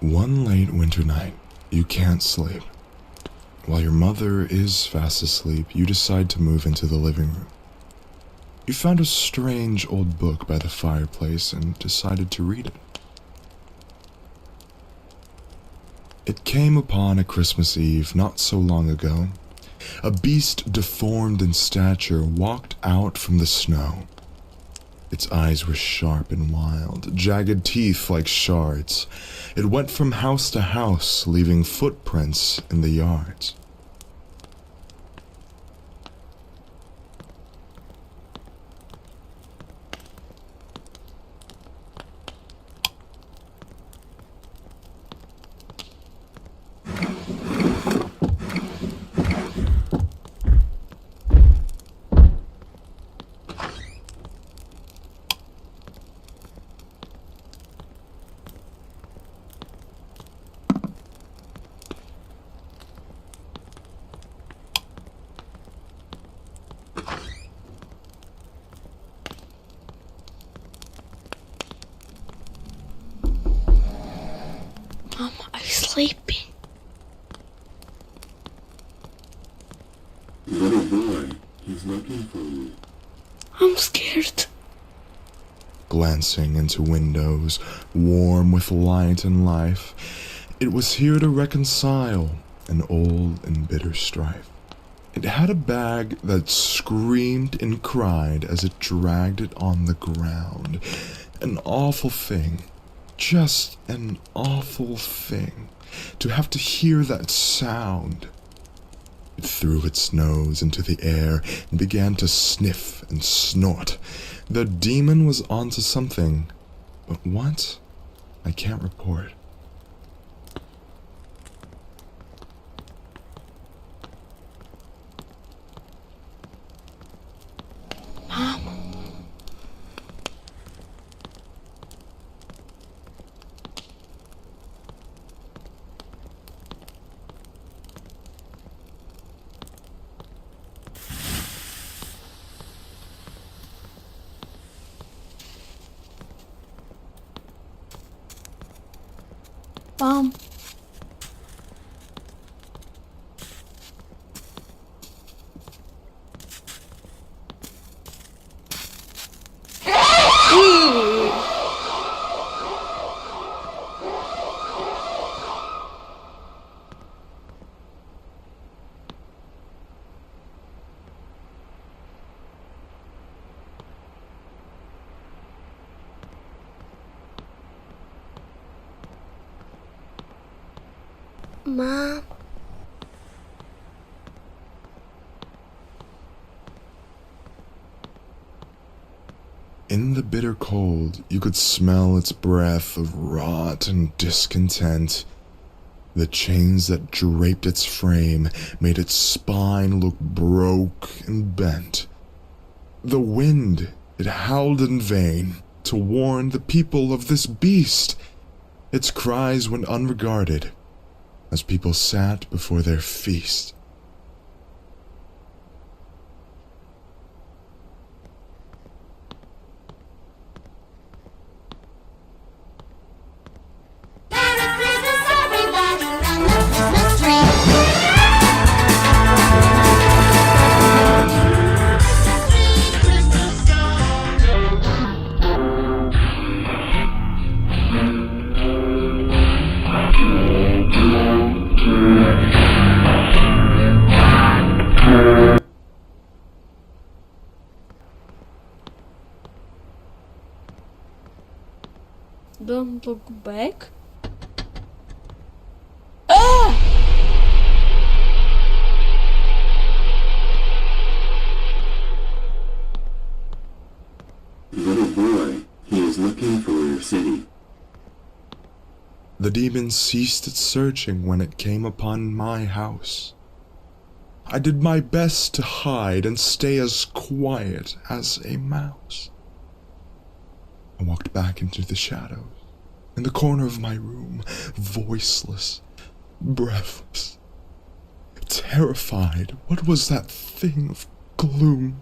One late winter night, you can't sleep. While your mother is fast asleep, you decide to move into the living room. You found a strange old book by the fireplace and decided to read it. It came upon a Christmas Eve not so long ago. A beast deformed in stature walked out from the snow. Its eyes were sharp and wild, jagged teeth like shards. It went from house to house, leaving footprints in the yards. Mom, are you sleeping? Little boy, he's looking for you. I'm scared. Glancing into windows, warm with light and life, it was here to reconcile an old and bitter strife. It had a bag that screamed and cried as it dragged it on the ground. An awful thing. Just an awful thing to have to hear that sound. It threw its nose into the air and began to sniff and snort. The demon was onto something, but what? I can't report. Mom. Mom. Mom. In the bitter cold, you could smell its breath of rot and discontent. The chains that draped its frame made its spine look broke and bent. The wind, it howled in vain to warn the people of this beast. Its cries went unregarded as people sat before their feast. Don't look back. Ah! Little boy, he is looking for your city. The demon ceased its searching when it came upon my house. I did my best to hide and stay as quiet as a mouse. I walked back into the shadows, in the corner of my room, voiceless, breathless, terrified. What was that thing of gloom?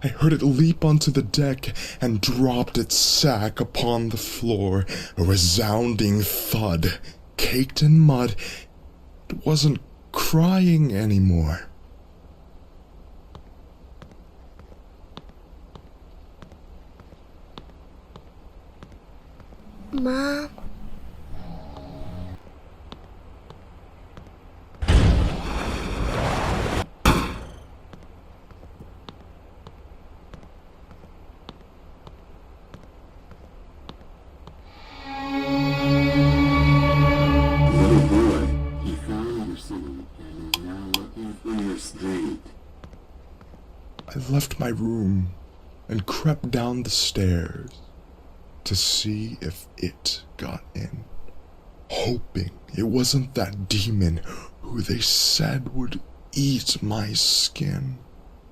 I heard it leap onto the deck and dropped its sack upon the floor, a resounding thud. Caked in mud, it wasn't crying anymore. Mom. Little boy, he found your city and is now looking for your street. I left my room and crept down the stairs to see if it got in, hoping it wasn't that demon who they said would eat my skin.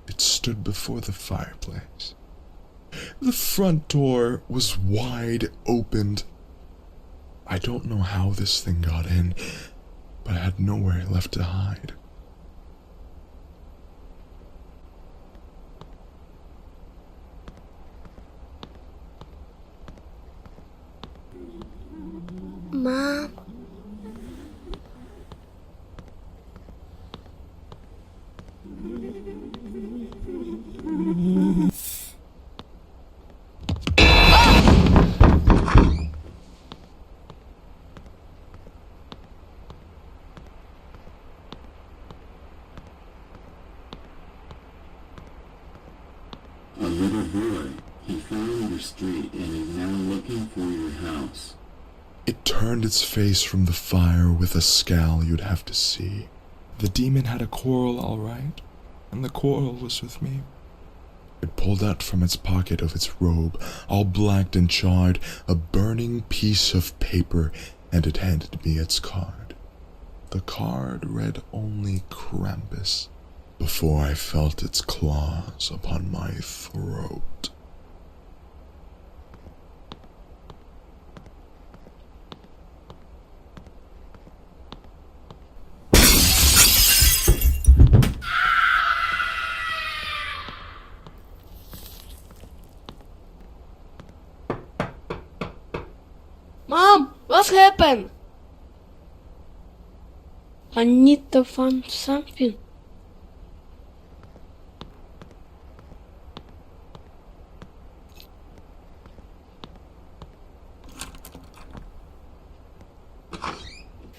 It stood before the fireplace. The front door was wide opened. I don't know how this thing got in, but I had nowhere left to hide. Mom. A little boy, he found your street and is now looking for your house. It turned its face from the fire with a scowl you'd have to see. The demon had a quarrel, all right, and the quarrel was with me. It pulled out from its pocket of its robe, all blacked and charred, a burning piece of paper, and it handed me its card. The card read only Krampus before I felt its claws upon my throat. Mom, what happened? I need to find something.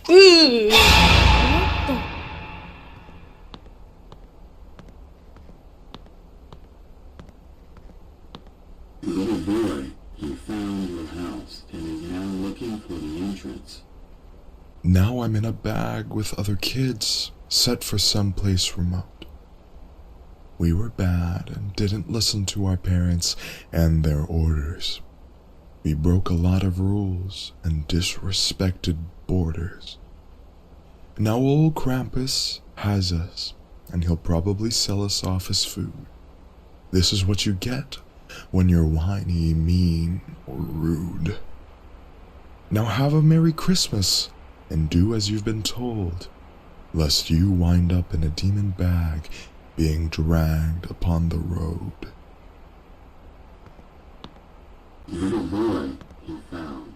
What the? Little boy, he found your house and is now looking for the entrance. Now I'm in a bag with other kids, set for someplace remote. We were bad and didn't listen to our parents and their orders. We broke a lot of rules and disrespected borders. Now old Krampus has us, and he'll probably sell us off as food. This is what you get when you're whiny, mean, or rude. Now have a Merry Christmas, and do as you've been told, lest you wind up in a demon bag being dragged upon the road. Little boy, he found